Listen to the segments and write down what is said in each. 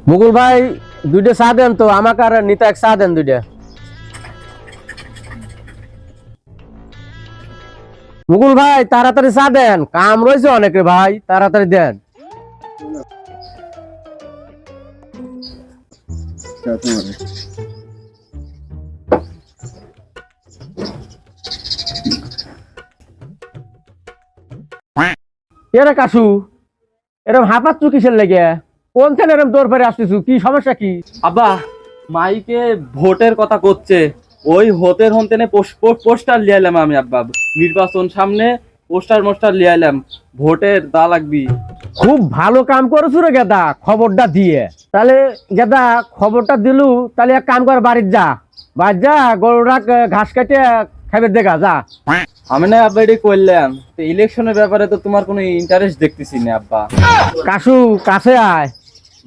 মুকুল ভাই দুইটা চা দেন তো, আমাকে আর নিতা এক চা দেন দুইটা। মুকুল ভাই তাড়াতাড়ি চা দেন, কাম রয়েছে অনেক রে ভাই, তাড়াতাড়ি দেন। এরা কাশু এরম হাঁপাচ্ছু কিসের লেগে? কোনখানে এরম দৌড় ফেরে আসতেছু, কি সমস্যা কি? আব্বা মাইকে ভোটের কথা করছে, ওই হতের হন্তেনে পোস্টার লিয়াইলাম আমি আব্বা, নির্বাচন সামনে পোস্টার লিয়াইলাম, ভোটের দা লাগবি। খুব ভালো কাম করেছো রে গেদা, খবরটা দিয়ে। তাহলে গেদা খবরটা দিলু, তাহলে এক কাম কর, বাড়ির যা, বাড়ি যা, গরুরা ঘাস কাটে খাইবে দেখা যা। আমি না আব্বা এটাই করলাম, তো ইলেকশনের ব্যাপারে তো তোমার কোনো ইন্টারেস্ট দেখতেছি না আব্বা। কাশু কাছে আয়।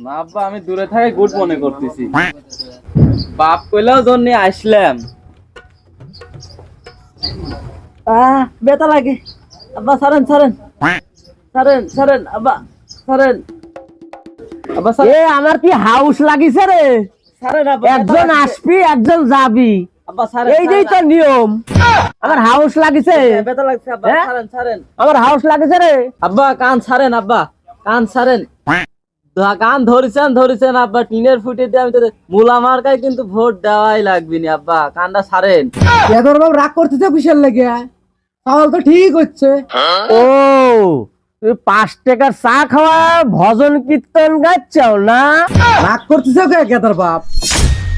না আব্বা আমি দূরে থেকে গুড মনে করতেছি, বাপ কইলাও জন্য আসলাম। বেতা লাগে আব্বা, সারেন সারেন সারেন সারেন আব্বা, সারেন আব্বা, এ আমার কি হাউস লাগিছে রে, সারেন আব্বা, একজন আসবি একজন যাবি, আব্বা সারেন, এইটাই তো নিয়ম। আমার হাউস লাগিছে, বেতা লাগছে আব্বা, হ্যাঁ? সারেন সারেন আমার হাউস লাগিছে রে। আব্বা, কান সারেন আব্বা, কান সারেন, কান ধরিছেন আব্বা, টিনের ফুটে দিয়ে আমি তো মুলা মার্কায় কিন্তু ভোট দেওয়াই লাগবে না আব্বা, কানটা সারেন। এদর বাবু রাগ করতেছে কিসের লেগে? তাহলে তো ঠিক হচ্ছে। ও তুই 5 টাকার চা খাওয়া ভজন কীর্তন গাচ্ছাও না? রাগ করতেছে কে গেদার বাপ?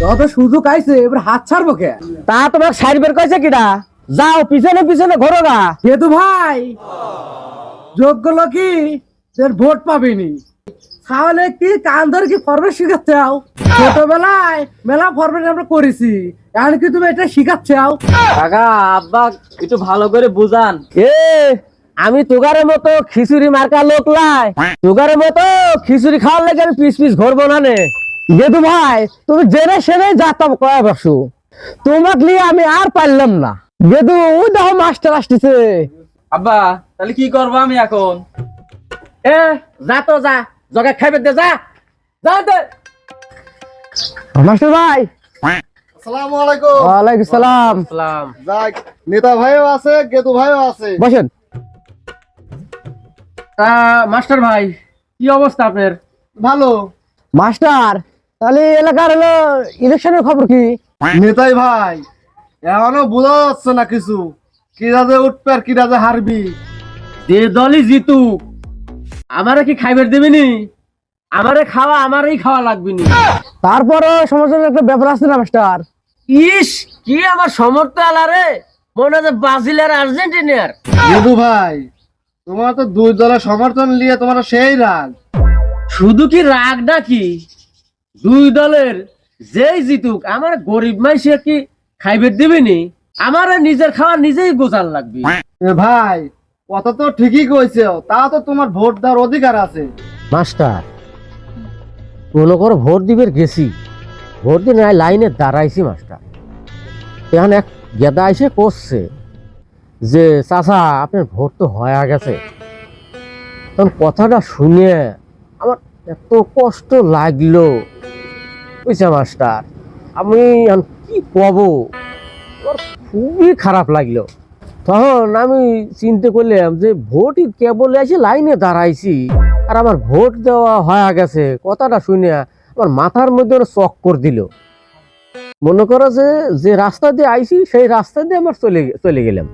যত সুযোগ আইছে এবার হাত ছাড়বো কে? তা তোমার সাইড বের কইছে কিডা? যাও পিছনে পিছনে ঘোরো গা। যেহেতু ভাই যোগ্য লোকই ভোট পাবিনি, তাহলে কি কান ধরে কি ফরমেট শিখাচ্ছাও? ছোটবেলায় মেলা ফরমেট আমরা করেছি, এখন কি তুমি এটা শিখাচ্ছাও? কাকা আব্বা একটু ভালো করে বুঝান। এ আমি তোগারের মতো খিচুড়ি মার্কা লোক লাই, তোগারের মতো খিচুড়ি খাওয়ার লাগে আমি পিস পিস ঘুরবো না নে। যেহেতু ভাই তুমি জেনে সেনে যাতাম কয়া বসু, তোমাক নিয়ে আমি আর পারলাম না। যেহেতু ওই দেখো মাস্টার আসতেছে। আব্বা তাহলে কি করবো আমি এখন? এ যা তো যা, জগা খাইবে দে, যা যা দে। মাস্টার ভাই। আসসালামু আলাইকুম। ওয়ালাইকুম সালাম। যাক, নেতা ভাইও আছে, গেতু ভাইও আছে। বসেন। মাস্টার ভাই কি অবস্থা আপনার? ভালো। মাস্টার তাহলে এলাকার হলো ইলেকশনের খবর কি? নেতাই ভাই এখনো বোঝা যাচ্ছে না কিছু, কি রাজে উঠবে আর কি রাজে হারবি। যে দলই জিতুক আমারে কি খাইবার দেবেনি? আমারে খাওয়া আমারই খাওয়া লাগবে নি। তারপরও সমস্যার একটা ব্যাপার আছে না মাস্টার। ইস কি আমার সমর্থ আলারে, মনে হয় ব্রাজিল আর আর্জেন্টিনার। গেতু ভাই তোমার তো দুই দলের সমর্থন নিয়ে তোমার সেই রাগ। শুধু কি রাগ নাকি, দুই দলের যেই জিতুক আমার গরিব মাইসে কি খাইবার দেবেনি? আমার নিজের খাওয়া নিজেই গোছান লাগবে। এ ভাই কথা তো ঠিকই কইছে, তা তো তোমার ভোট দেওয়ার অধিকার আছে। মাস্টার মনে করো ভোট দিবের গেছি, ভোট দিন লাইনে দাঁড়াইছি মাস্টার, এখন এক গেদা এসে করছে যে চাচা আপনার ভোট তো হয়ে গেছে। তখন কথাটা শুনে আমার এত কষ্ট লাগলো বুঝছে মাস্টার, আমি এখন কি পাবো, আমার খুবই খারাপ লাগলো। তখন আমি চিন্তা করলাম যে ভোটই কেবল এসে লাইনে দাঁড়াইছি আর আমার ভোট দেওয়া হয়ে গেছে, কথাটা শুনে আমার মাথার মধ্যে চক্কর দিল। মনে করো যে যে রাস্তা দিয়ে আইছি সেই রাস্তা দিয়ে আমার চলে গেলাম।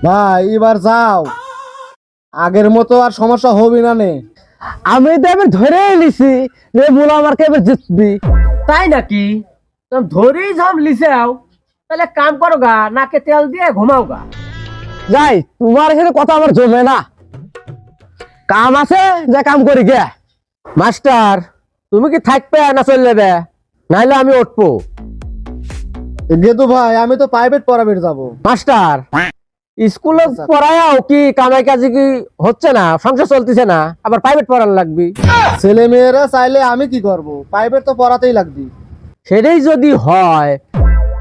ভাই এবার যাও, আগের মতো আর সমস্যা হবে না নে। আমি তো এবার ধরে লিছি যে বলো আমার কে এবার জিতবি, তাই নাকি? ধরেই ঝাম লিসাও, তাহলে কাম করো গা, নাকে তেল দিয়ে ঘুমাও গা। যাই তোমার এখানে কথা আমার জমে না, কাম আছে যে কাম করি গে। মাস্টার তুমি কি থাকবে না চলে যাবে? নাইলে আমি উঠবো। গেতু ভাই আমি তো প্রাইভেট পড়াবেট যাবো। মাস্টার স্কুলে পড়ায়াও কি কামাই কাজে কি হচ্ছে না, সংসার চলতেছে না, আবার প্রাইভেট পড়ান লাগবে। ছেলে মেয়েরা চাইলে আমি কি করব, প্রাইভেট তো পড়াতেই লাগবে। সেটাই যদি হয়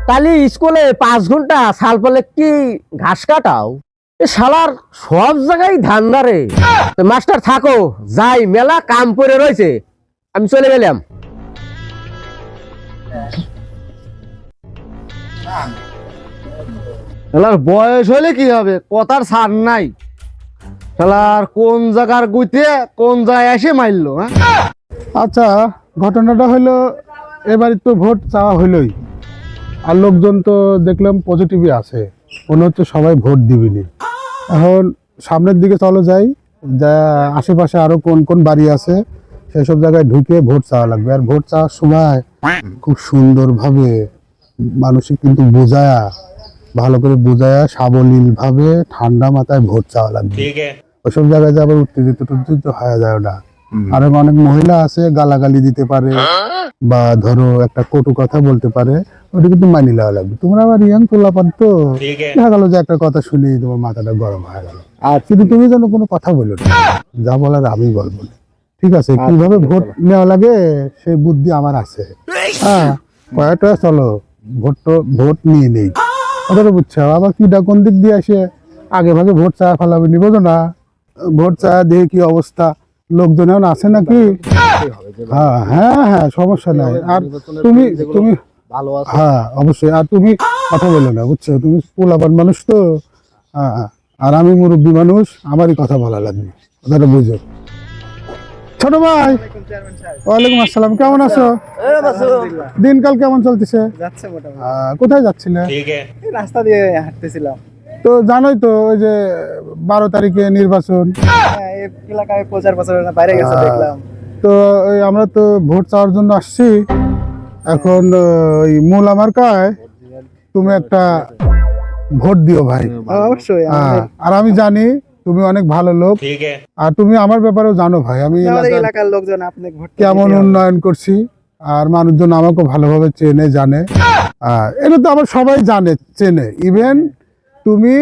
তাহলে স্কুলে 5 ঘন্টা সাল পলে কি ঘাস কাটাও? এ শালার সব জায়গায় ধান্দা রে। মাস্টার থাকো, যাই মেলা কাম করে রয়েছে, আমি চলে গেলাম। শালার বয়স হলে কি হবে, কথার ছাড় নাই। শালার কোন জায়গার গুইতে কোন জায়গায় এসে মারলো। হ্যাঁ, আচ্ছা, ঘটনাটা হলো এবারে তো ভোট চাওয়া হলোই, আর লোকজন তো দেখলাম পজিটিভই আছে, মনে হচ্ছে সবাই ভোট দিবিনি। এখন সামনের দিকে চলো যাই, যা আশেপাশে আরো কোন কোন বাড়ি আছে সেসব জায়গায় ঢুকে ভোট চাওয়া লাগবে। আর ভোট চাওয়ার সময় খুব সুন্দরভাবে মানুষকে কিন্তু বোঝায়া, ভালো করে বোঝায়া, সাবলীল ভাবে ঠান্ডা মাথায় ভোট চাওয়া লাগবে। ওইসব জায়গায় যে আবার উত্তেজিত হয়ে যায় না। আর অনেক মহিলা আছে গালাগালি দিতে পারে বা ধরো একটা কটু কথা বলতে পারে, ওটা কিন্তু মানি নেওয়া লাগবে। তোমরা আবার ইয়াং পোলাপান তো, দেখা গেল যে একটা কথা শুনেই তোমার মাথাটা গরম হয়ে গেল। আর কিন্তু তুমি যেন কোনো কথা বলো না, যা বলার আমি বলবো না, ঠিক আছে? কিভাবে ভোট নেওয়া লাগে সেই বুদ্ধি আমার আছে। হ্যাঁ, কয়েকটা চলো ভোট নিয়ে নেই, কথাটা বুঝছো? আবার কি কোন দিক দিয়ে আসে আগে ভাগে ভোট চা ফেলাবে নি, বোঝো না? ভোট চা দিয়ে কি অবস্থা, লোকজন এখন আছে নাকি? হ্যাঁ হ্যাঁ হ্যাঁ, সমস্যা নাই। আর তুমি তুমি হ্যাঁ অবশ্যই, আর তুমি কথা বলো না, বুঝছো? তুমি পোলাপান মানুষ তো, হ্যাঁ, আর আমি মুরব্বী মানুষ, আমারই কথা বলা লাগবে, কথাটা বুঝো। ছোট ভাই, ওয়ালাইকুম আসসালাম, কেমন আছো? দিনকাল কেমন চলতেছে? যাচ্ছে মোটামুটি। কোথায় যাচ্ছিলে? এই রাস্তা দিয়ে হাঁটতেছিলাম। তো জানোই তো ওই যে 12 তারিখে নির্বাচন, হ্যাঁ, এই এলাকায় প্রচার বাইরে গেছে দেখলাম। তো ওই আমরা তো ভোট চাওয়ার জন্য আসছি। এখন ওই মূল আমার কায় তুমি একটা ভোট দিও ভাই। অবশ্যই আর আমি জানি তুমি অনেক ভালো লোক, আর তুমি আমার ব্যাপারেও জানো ভাই, আমি আমাদের এলাকার লোকজন আপনি ভোট কেমন উন্নয়ন করছি, আর মানুষজন আমাকে ভালোভাবে চেনে জানে। এটা তো আবার সবাই জানে চেনে, ইভেন তুমি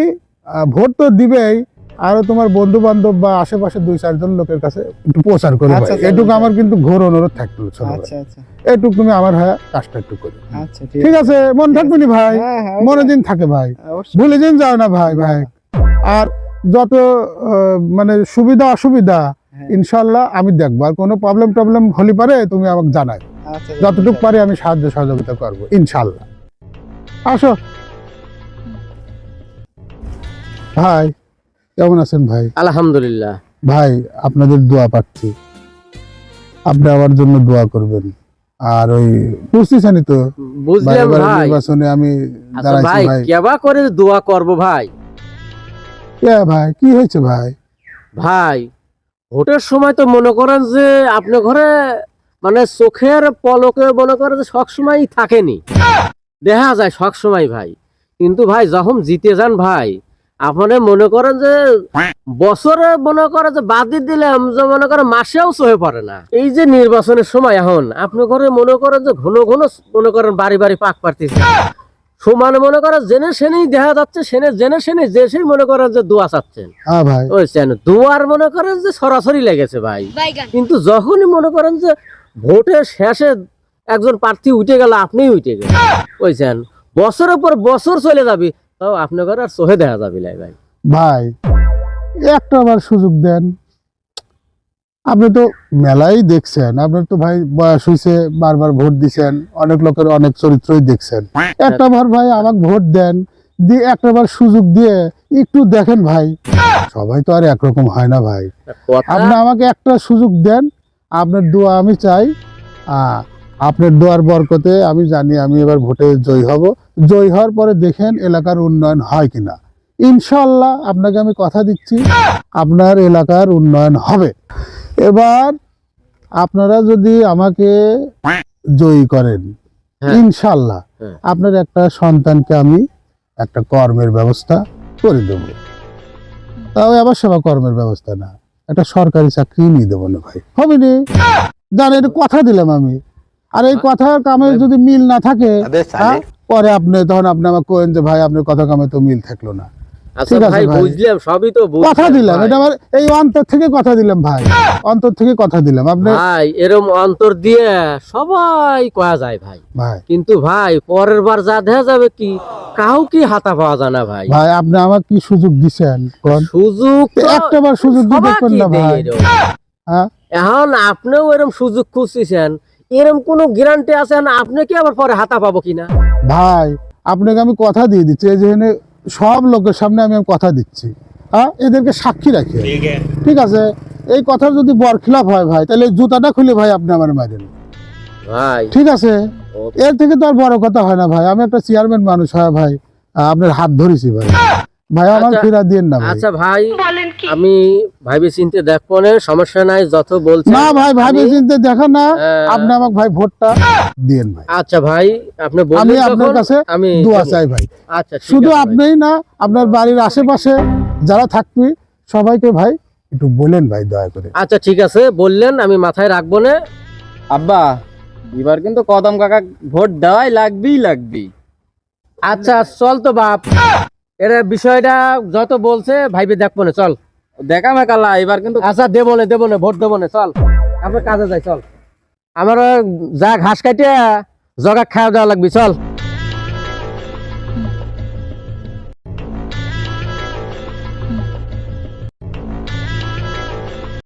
ভোট তো দিবেই, আরো তোমার বন্ধু বান্ধব বা আশেপাশে 2-4 জন লোকের কাছে একটু প্রচার করে আচ্ছা, ভাই। এটুকু আমার কিন্তু ঘোর অনুরোধ থাকলো, ছোট ভাই। আচ্ছা আচ্ছা এটুকু তুমি আমার হ্যাঁ কাজটা একটু করো। আচ্ছা, ঠিক আছে? মন থাকবে নি ভাই, হ্যাঁ হ্যাঁ, মনে দিন থাকে ভাই, অবশ্যই। ভুলে দিন যাও না ভাই। ভাই আর যত মানে সুবিধা অসুবিধা ইনশাল্লাহ আমি দেখবো, আর কোনো প্রবলেম হলে পারে তুমি আমাকে জানাই, আচ্ছা, যতটুকু পারি আমি সাহায্য সহযোগিতা করবো ইনশাল্লাহ। আসো ভাই, কেমন আছেন ভাই? আলহামদুলিল্লাহ। ভাই আপনাদের দোয়া পাচ্ছি, আপনি আমার জন্য দোয়া করবেন। আর ওই বুঝতেছেনই তো, বুঝলাম বারে ভাই। নির্বাচনে আমি আচ্ছা দাঁড়াইছি ভাই, ভাই। কেবা করে দোয়া করব ভাই? ভাই কি হয়েছে ভাই? ভাই ভোটের সময় তো মনে করেন যে আপনার ঘরে মানে চোখের পলকে মনে করেন যে সবসময় থাকেনি, দেখা যায় সবসময় ভাই। কিন্তু ভাই যখন জিতে যান ভাই, আপনি মনে করেন যে বছরে মনে করেন যে বাদ দিয়ে দিলাম যে মনে করেন মাসেও সহে পড়ে না। এই যে নির্বাচনের সময় এখন আপনি ঘরে মনে করেন যে ঘন ঘন মনে করেন বাড়ি বাড়ি পাক পারতেছে, সমানে মনে করেন জেনে শুনেই দেখা যাচ্ছে, জেনে শুনে যে সেই মনে করেন যে দোয়া চাচ্ছেন। হ্যাঁ ভাই, বুঝছেন, দুয়ার মনে করেন যে সরাসরি লেগেছে ভাই। কিন্তু যখনই মনে করেন যে ভোটের শেষে একজন প্রার্থী উঠে গেল, আপনিই উঠে গেলেন, বুঝছেন, বছরের পর বছর চলে যাবে, তাও আপনার ঘরে আর চোখে দেখা যাবে না ভাই। ভাই একটা আবার সুযোগ দেন। আপনি তো মেলাই দেখছেন, আপনার তো ভাই বয়স হয়েছে, বারবার ভোট দিছেন, অনেক লোকের অনেক চরিত্রই দেখছেন। একটা বার ভাই আমাকে ভোট দেন, দিয়ে একটা বার সুযোগ দিয়ে একটু দেখেন ভাই, সবাই তো আর একরকম হয় না ভাই। কথা আপনি আমাকে একটা সুযোগ দেন, আপনার দোয়া আমি চাই। আপনার দোয়ার বরকতে আমি জানি আমি এবার ভোটে জয়ী হব। জয়ী হওয়ার পরে দেখেন এলাকার উন্নয়ন হয় কিনা। ইনশাল্লাহ আপনাকে আমি কথা দিচ্ছি, আপনার এলাকার উন্নয়ন হবে। এবার আপনারা যদি আমাকে জয়ী করেন, হ্যাঁ। ইনশাল্লাহ হ্যাঁ। আপনার একটা সন্তানকে আমি একটা কর্মের ব্যবস্থা করে দেব। তাও আবার সেবা কর্মের ব্যবস্থা না, একটা সরকারি চাকরি নিয়ে দেবো না ভাই, হবে নি? জানেন, এটা কথা দিলাম আমি। আর এই কথার কামে যদি মিল না থাকে, পরে আপনি তখন আপনি আমাকে কেন যে ভাই আপনার কথা কামে তো মিল থাকলো না। আচ্ছা ঠিক আছে ভাই, ভাই। বুঝলাম, সবই তো বুঝলাম কথা দিলাম, ভাই। এটা আমার এই অন্তর থেকে কথা দিলাম ভাই, অন্তর থেকে কথা দিলাম আপনি। ভাই এরম অন্তর দিয়ে সবাই কয়া যায় ভাই, ভাই কিন্তু ভাই পরের বার যা দেখা যাবে কি কাউকে হাতা পাওয়া যায় না ভাই। ভাই আপনি আমাকে কি সুযোগ দিছেন কোন? সুযোগ তো একটা বার সুযোগ দিতে সবাইকে কোন না দেয় ভাই? এরম। হ্যাঁ এখন আপনিও এরম সুযোগ খুঁজতেছেন, এরম কোনো গ্যারান্টি আছে না আপনি কি আবার পরে হাতা পাবো কিনা? ভাই আপনাকে আমি কথা দিয়ে দিচ্ছি, এই যেখানে সব লোকের সামনে আমি কথা দিচ্ছি, হ্যাঁ, এদেরকে সাক্ষী রাখি, ঠিক আছে? এই কথার যদি বরখিলাপ হয় ভাই, তাহলে এই জুতাটা খুলে ভাই আপনি আমার মারেন, ভাই ঠিক আছে? এর থেকে তো আর বড় কথা হয় না ভাই, আমি একটা চেয়ারম্যান মানুষ, হয় ভাই, আপনার হাত ধরেছি ভাই, ভাই আমার আচ্ছা, ফেরা দিন না ভাই। আচ্ছা ভাই, আমি ভাইবে চিনতে দেখবো না, সমস্যা নাই, যত বলছেন। না ভাই, ভাবে আমি- চিন্তে দেখো না, হ্যাঁ। আপনি আমাকে ভাই ভোটটা দিন ভাই, আচ্ছা ভাই, আপনি বললেন আমি যখন, আপনার কাছে আমি দোয়া দেবো। চাই ভাই। আচ্ছা ঠিক শুধু আছে ভাই। আপনিই না, আপনার বাড়ির আশেপাশে যারা থাকবে সবাইকে ভাই একটু বলেন ভাই দয়া করে। আচ্ছা ঠিক আছে, বললেন, আমি মাথায় রাখবো না। আব্বা এবার কিন্তু কদম কাকা ভোট দেওয়াই লাগবেই। আচ্ছা চল তো বাপ, এর বিষয়টা যত বলছে ভাইবে দেখবো না, চল। দেখা মেকালা এবার কিন্তু আচ্ছা দেবো না, ভোট দেবো না, চল আমরা কাজে যাই, চল। আমার যা ঘাস কাটিয়া জগা খাওয়া দেওয়া লাগবে, চল।